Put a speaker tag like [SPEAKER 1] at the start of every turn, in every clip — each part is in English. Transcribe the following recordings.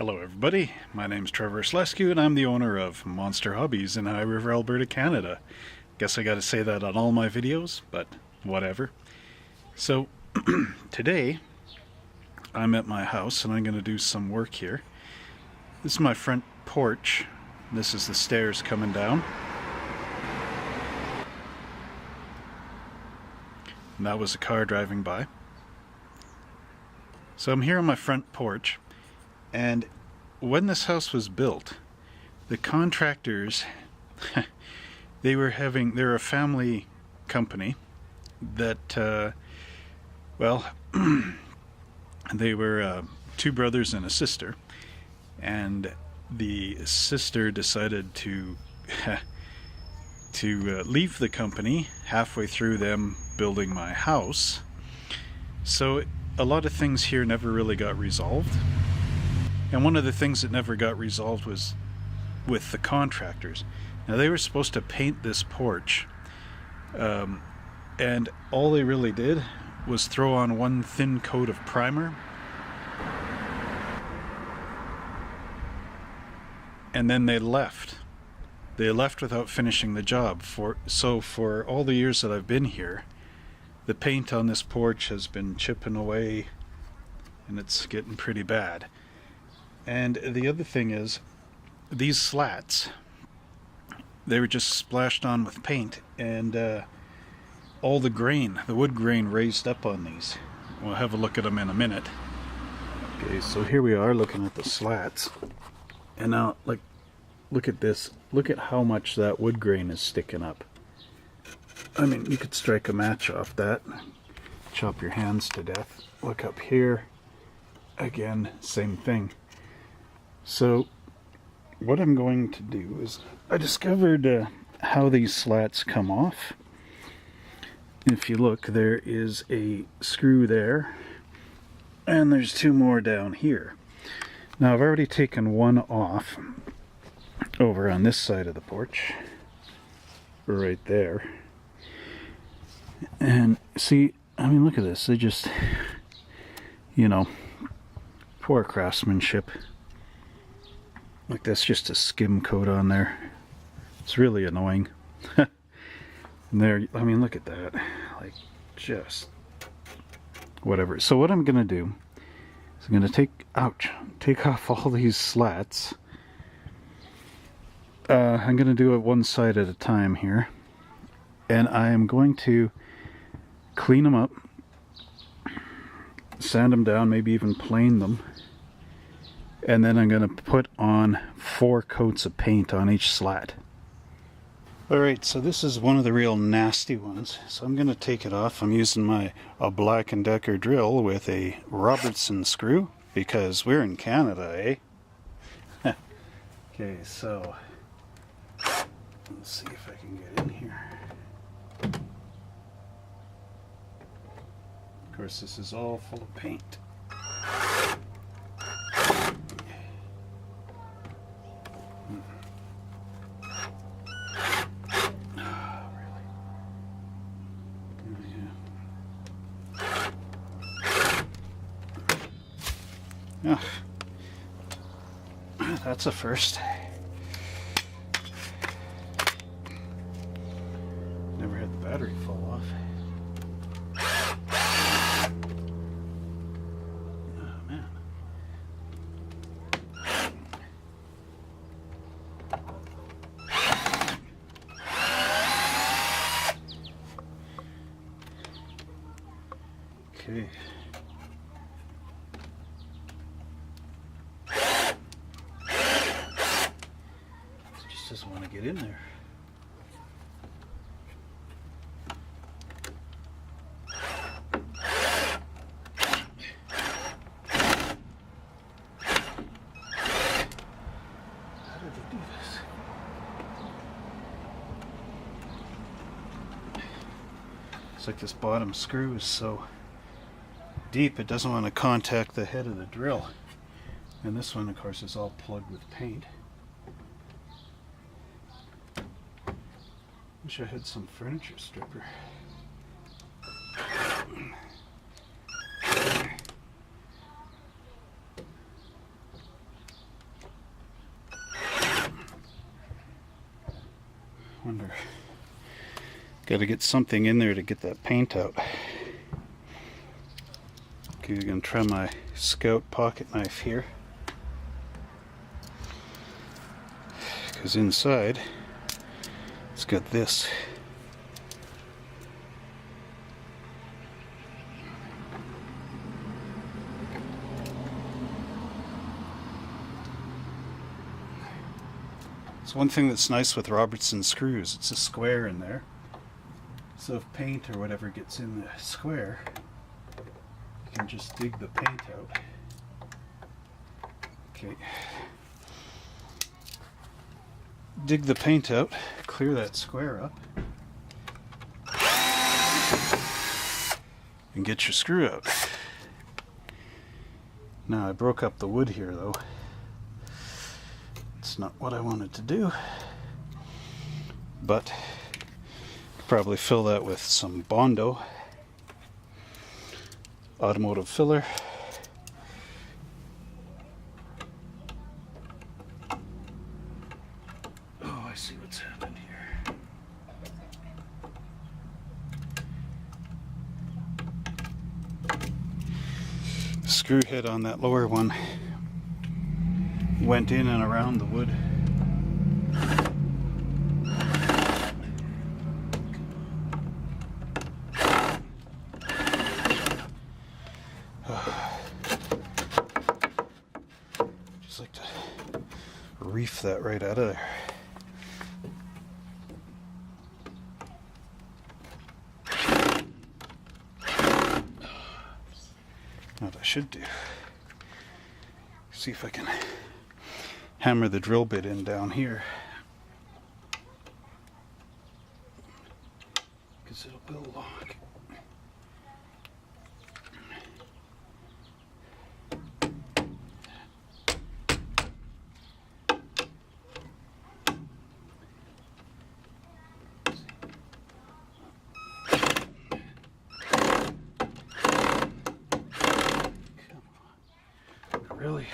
[SPEAKER 1] Hello everybody, my name's Trevor Slescu and I'm the owner of Monster Hobbies in High River, Alberta, Canada. Guess I gotta say that on all my videos, but whatever. So, today I'm at my house and I'm gonna do some work here. This is my front porch. This is the stairs coming down. And that was a car driving by. So I'm here on my front porch. And when this house was built, the contractors, they're a family company that, they were two brothers and a sister, and the sister decided to leave the company halfway through them building my house. So a lot of things here never really got resolved. And one of the things that never got resolved was with the contractors. Now, they were supposed to paint this porch, and all they really did was throw on one thin coat of primer, and then they left. They left without finishing the job. So for all the years that I've been here, the paint on this porch has been chipping away, and it's getting pretty bad. And the other thing is, these slats, they were just splashed on with paint, and all the grain, the wood grain, raised up on these. We'll have a look at them in a minute. Okay, so here we are looking at the slats, and now, look at this. Look at how much that wood grain is sticking up. I mean, you could strike a match off that, chop your hands to death. Look up here, again, same thing. So what I'm going to do is, I discovered how these slats come off. If you look, there is a screw there, and there's two more down here. Now, I've already taken one off over on this side of the porch, right there. And see, I mean, look at this. They just, poor craftsmanship. Like, that's just a skim coat on there. It's really annoying. And there, I mean, look at that. Like, just whatever. So what I'm gonna do is I'm gonna take off all these slats. I'm gonna do it one side at a time here, and I am going to clean them up, sand them down, maybe even plane them. And then I'm going to put on 4 coats of paint on each slat. Alright, so this is one of the real nasty ones. So I'm going to take it off. I'm using a Black & Decker drill with a Robertson screw, because we're in Canada, eh? Okay, so let's see if I can get in here. Of course, this is all full of paint. Oh, that's a first. Never had the battery fall off. Oh, man. Okay. Doesn't want to get in there. How did they do this? It's like this bottom screw is so deep it doesn't want to contact the head of the drill. And this one, of course, is all plugged with paint. Wish I had some furniture stripper. Wonder. Got to get something in there to get that paint out. Okay, I'm gonna try my Scout pocket knife here, because inside it's got this. So one thing that's nice with Robertson screws, it's a square in there. So if paint or whatever gets in the square, you can just dig the paint out. Okay. Dig the paint out, clear that square up, and get your screw out. Now I broke up the wood here though. It's not what I wanted to do, but probably fill that with some Bondo automotive filler. Oh, I see what's happened here. The screw head on that lower one went in and around the wood. Just like to reef that right out of there. What I should do, see if I can hammer the drill bit in down here, because it'll go along. Come on. Really?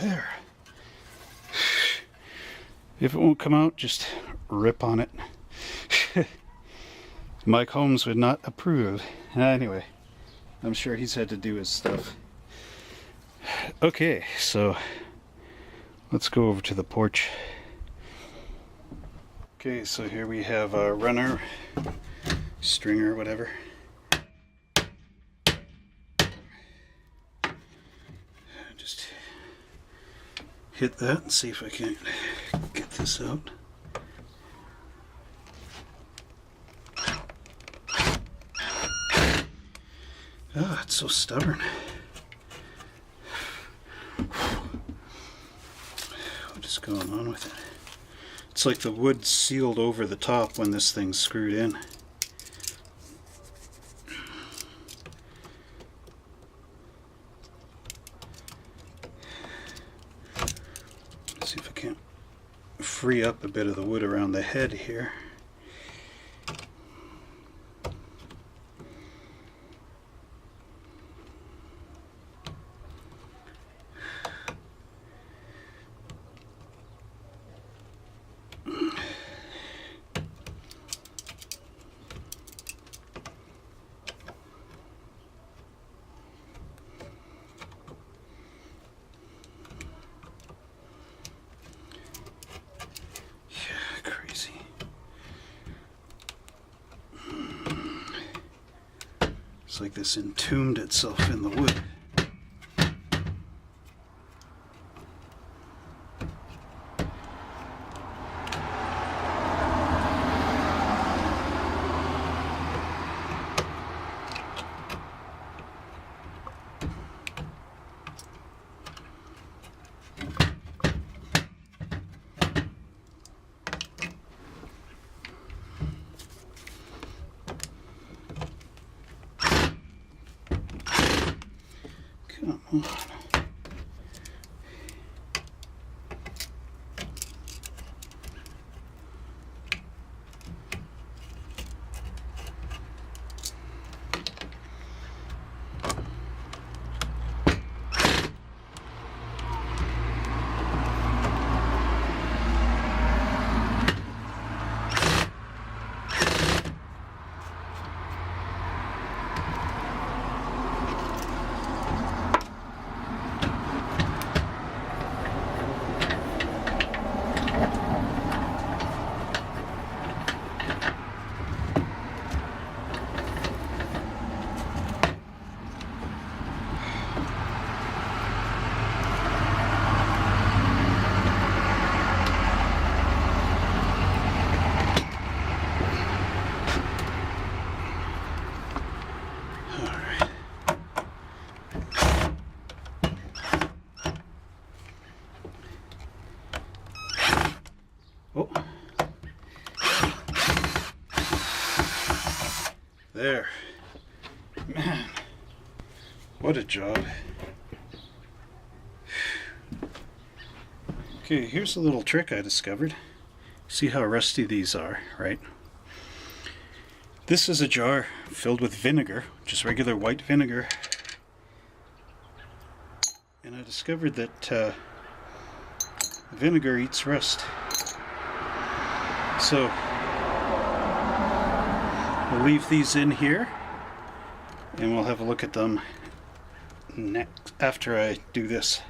[SPEAKER 1] There. If it won't come out, just rip on it. Mike Holmes would not approve. Anyway, I'm sure he's had to do his stuff. Okay, so let's go over to the porch. Okay, so here we have a runner, stringer, whatever. Just hit that and see if I can get this out. Oh, it's so stubborn. What is going on with it? It's like the wood sealed over the top when this thing's screwed in. Let's see if I can't free up a bit of the wood around the head here. It's like this entombed itself in the wood. Come on. Oh. There. Man, what a job. Okay, here's a little trick I discovered. See how rusty these are, right? This is a jar filled with vinegar, just regular white vinegar. And I discovered that vinegar eats rust. So we'll leave these in here and we'll have a look at them next after I do this.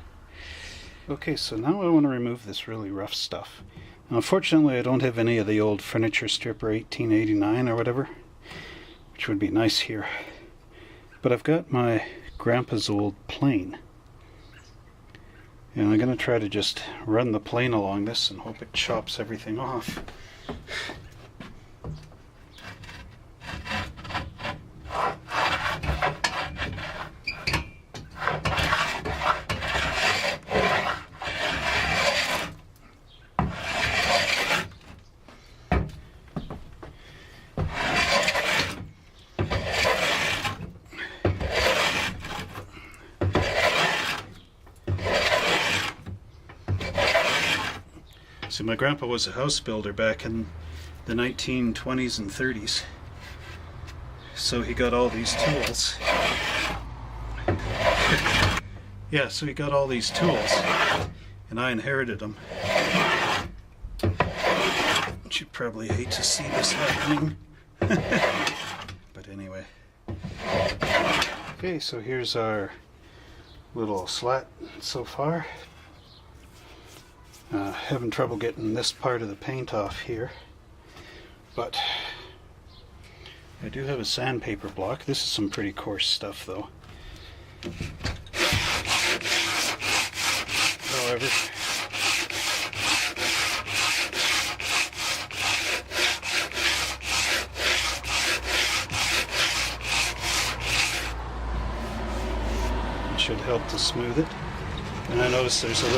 [SPEAKER 1] Okay, so now I want to remove this really rough stuff. Now, unfortunately, I don't have any of the old furniture stripper 1889 or whatever, which would be nice here. But I've got my grandpa's old plane. And I'm going to try to just run the plane along this and hope it chops everything off. See, my grandpa was a house builder back in the 1920s and 30s, so he got all these tools. Yeah, so he got all these tools, and I inherited them. You'd probably hate to see this happening. But anyway. Okay, so here's our little slat so far. Having trouble getting this part of the paint off here, but I do have a sandpaper block. This is some pretty coarse stuff though. However, it should help to smooth it. And I notice there's a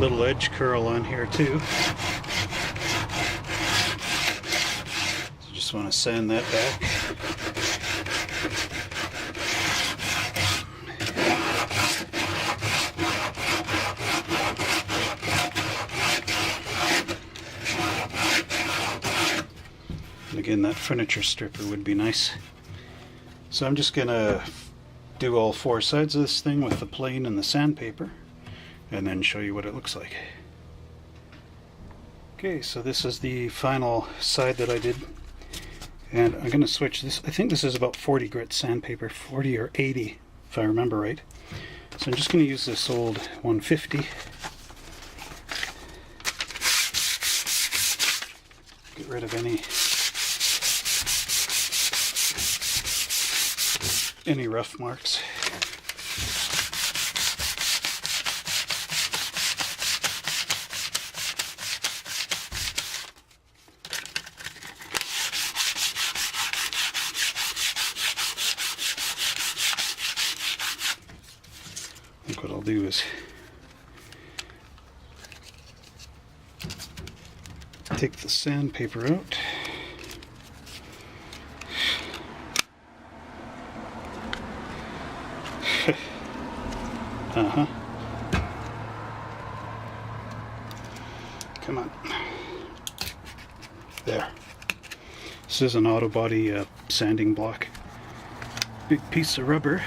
[SPEAKER 1] little edge curl on here too. So just want to sand that back. And again, that furniture stripper would be nice. So I'm just gonna do all four sides of this thing with the plane and the sandpaper, and then show you what it looks like. Okay, so this is the final side that I did, and I'm going to switch this. I think this is about 40 grit sandpaper, 40 or 80 if I remember right. So I'm just going to use this old 150. Get rid of any rough marks. I think what I'll do is take the sandpaper out.
[SPEAKER 2] Uh-huh. Come on. There. This is an auto body sanding block. Big piece of rubber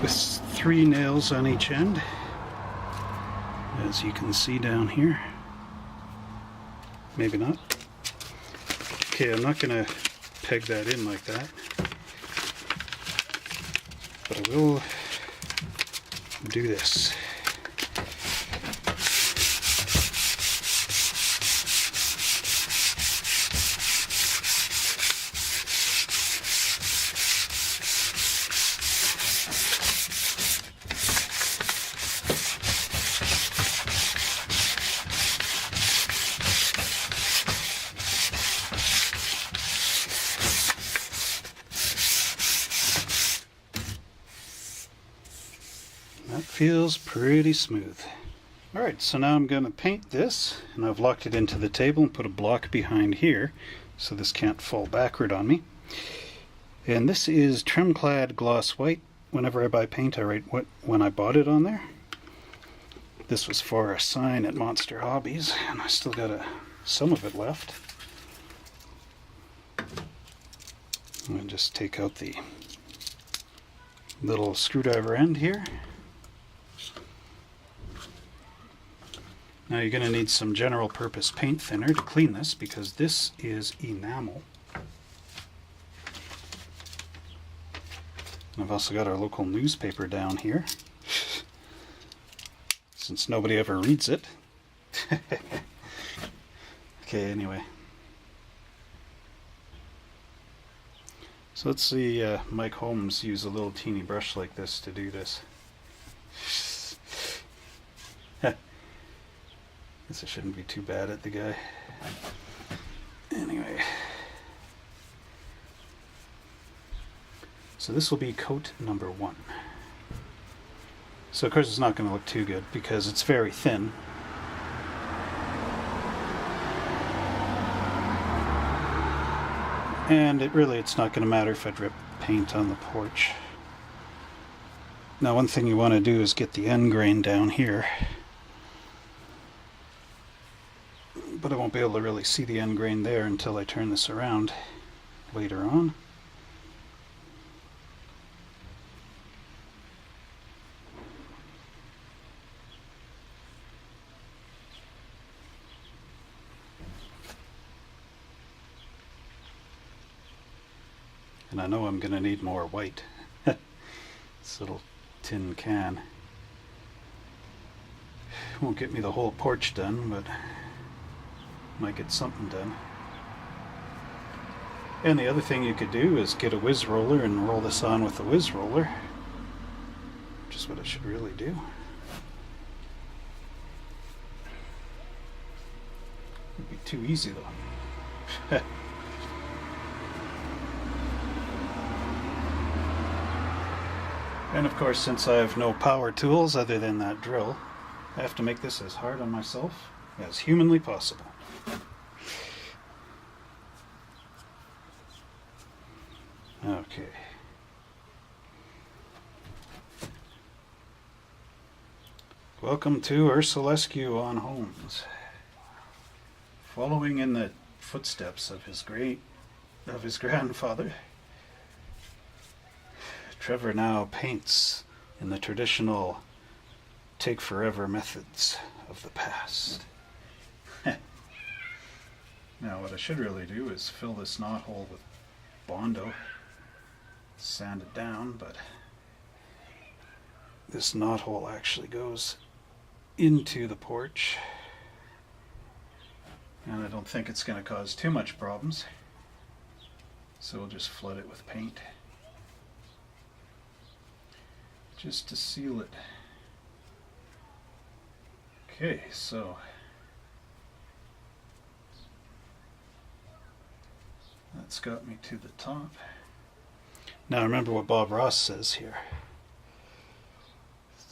[SPEAKER 2] with 3 nails on each end, as you can see down here. Maybe not. Okay, I'm not going to peg that in like that, but I will do this. That feels pretty smooth. Alright, so now I'm going to paint this, and I've locked it into the table and put a block behind here so this can't fall backward on me. And this is trim clad gloss white. Whenever I buy paint, I write when I bought it on there. This was for a sign at Monster Hobbies, and I still got some of it left. I'm going to just take out the little screwdriver end here. Now you're going to need some general purpose paint thinner to clean this, because this is enamel. And I've also got our local newspaper down here, since nobody ever reads it. Okay, anyway. So let's see Mike Holmes use a little teeny brush like this to do this. Guess I shouldn't be too bad at the guy. Anyway. So this will be coat number 1. So of course it's not going to look too good because it's very thin. And it's not going to matter if I drip paint on the porch. Now one thing you want to do is get the end grain down here. But I won't be able to really see the end grain there until I turn this around later on. And I know I'm going to need more white. This little tin can won't get me the whole porch done, but might get something done. And the other thing you could do is get a whiz roller and roll this on with a whiz roller, which is what I should really do. It'd be too easy though. And of course, since I have no power tools other than that drill, I have to make this as hard on myself as humanly possible. Okay. Welcome to Ursulescu on Homes. Following in the footsteps of his grandfather, Trevor now paints in the traditional take forever methods of the past. Now what I should really do is fill this knot hole with Bondo, sand it down, but this knot hole actually goes into the porch, and I don't think it's going to cause too much problems, so we'll just flood it with paint just to seal it. Okay, so that's got me to the top. Now remember what Bob Ross says here.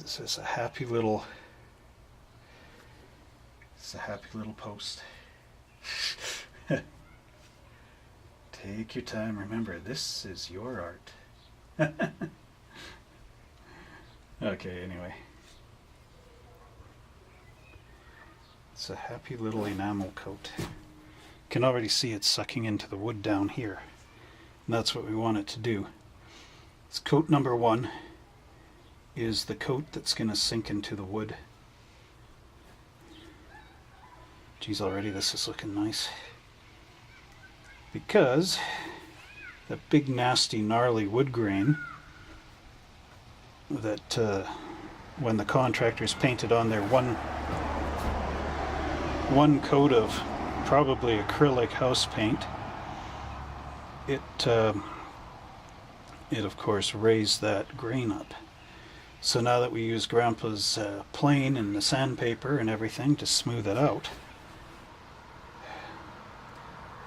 [SPEAKER 2] This is a happy little post. Take your time. Remember, this is your art. Okay, anyway. It's a happy little enamel coat. You can already see it sucking into the wood down here. And that's what we want it to do. It's coat number 1 is the coat that's going to sink into the wood. Geez, already this is looking nice. Because that big nasty gnarly wood grain that when the contractors painted on there one coat of probably acrylic house paint, it of course raised that grain up. So now that we use Grandpa's plane and the sandpaper and everything to smooth it out,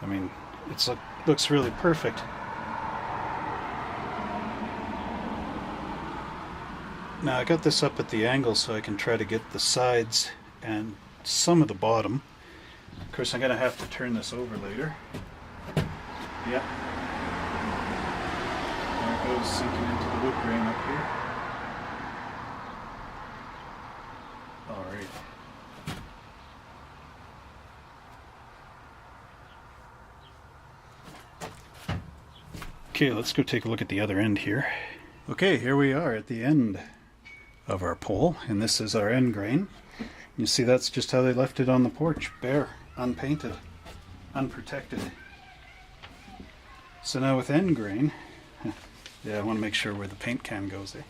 [SPEAKER 2] I mean, looks really perfect. Now I got this up at the angle so I can try to get the sides and some of the bottom. Of course I'm going to have to turn this over later. Yep. There it goes, sinking into the wood grain up here. Alright. Okay, let's go take a look at the other end here. Okay, here we are at the end of our pole, and this is our end grain. You see, that's just how they left it on the porch, bare, unpainted, unprotected. So now with end grain, yeah, I want to make sure where the paint can goes, eh?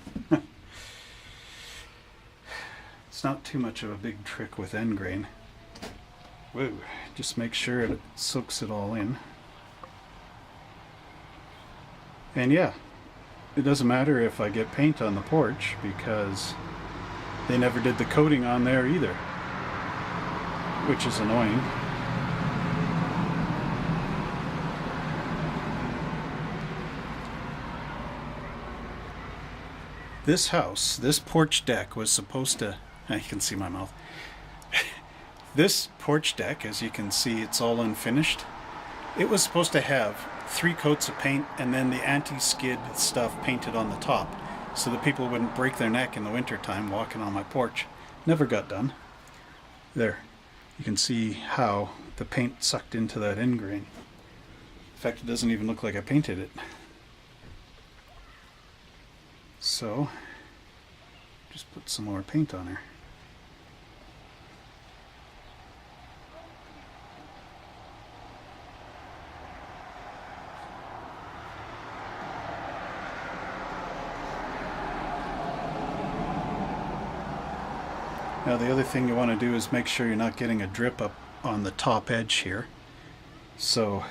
[SPEAKER 2] It's not too much of a big trick with end grain. Whoa, just make sure it soaks it all in. And yeah, it doesn't matter if I get paint on the porch because they never did the coating on there either, which is annoying. This house, this porch deck was supposed to, you can see my mouth. This porch deck, as you can see, it's all unfinished. It was supposed to have 3 coats of paint and then the anti-skid stuff painted on the top so that people wouldn't break their neck in the wintertime walking on my porch. Never got done. There, you can see how the paint sucked into that end grain. In fact, it doesn't even look like I painted it. So, just put some more paint on her. Now the other thing you want to do is make sure you're not getting a drip up on the top edge here. So,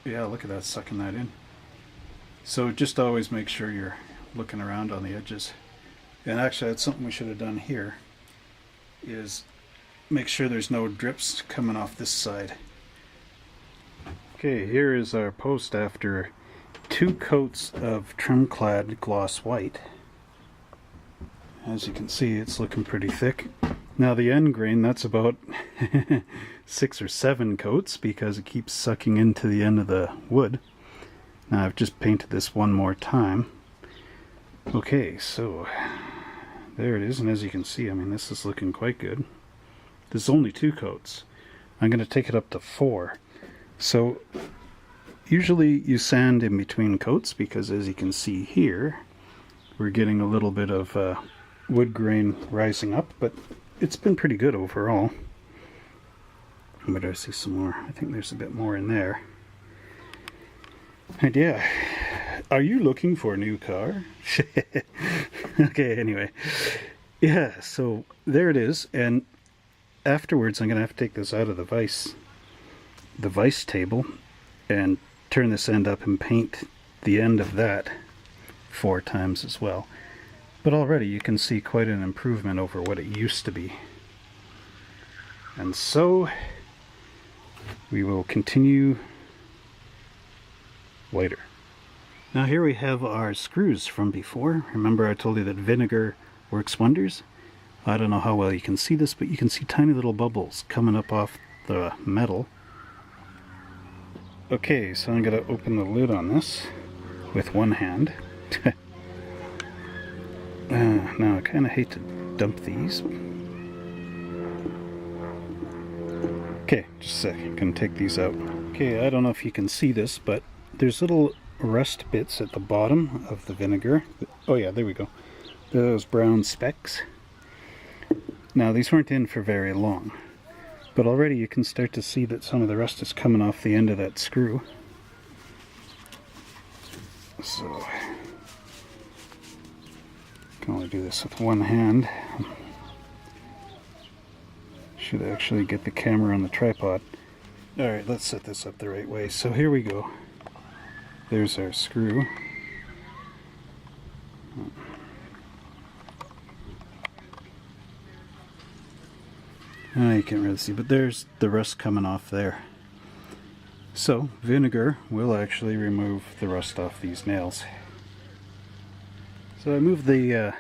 [SPEAKER 2] yeah, look at that, sucking that in. So just always make sure you're looking around on the edges. And actually that's something we should have done here, is make sure there's no drips coming off this side. Okay, here is our post after 2 coats of trim clad gloss white. As you can see, it's looking pretty thick. Now the end grain, that's about 6 or 7 coats because it keeps sucking into the end of the wood. Now I've just painted this one more time. Okay, so there it is, and as you can see, I mean, this is looking quite good. This is only 2 coats. I'm going to take it up to 4. So usually you sand in between coats because, as you can see here, we're getting a little bit of wood grain rising up, but it's been pretty good overall. But I see some more. I think there's a bit more in there. And yeah, are you looking for a new car? Okay, anyway. Yeah, so there it is, and afterwards I'm going to have to take this out of the vise table and turn this end up and paint the end of that 4 times as well. But already you can see quite an improvement over what it used to be. And so we will continue later. Now here we have our screws from before. Remember I told you that vinegar works wonders? I don't know how well you can see this, but you can see tiny little bubbles coming up off the metal. Okay, so I'm going to open the lid on this with one hand. Now I kind of hate to dump these. Okay, just a sec. I'm gonna take these out. Okay, I don't know if you can see this, but there's little rust bits at the bottom of the vinegar. Oh yeah, there we go. Those brown specks. Now these weren't in for very long, but already you can start to see that some of the rust is coming off the end of that screw. So I can only do this with one hand. Should actually get the camera on the tripod. Alright, let's set this up the right way. So here we go. There's our screw. You can't really see, but there's the rust coming off there. So vinegar will actually remove the rust off these nails. So I moved the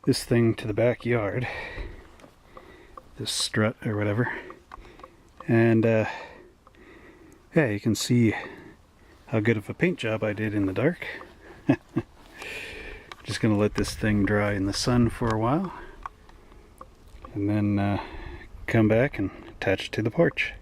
[SPEAKER 2] this thing to the backyard, this strut or whatever, and yeah, you can see how good of a paint job I did in the dark. Just gonna let this thing dry in the sun for a while, and then come back and attach it to the porch.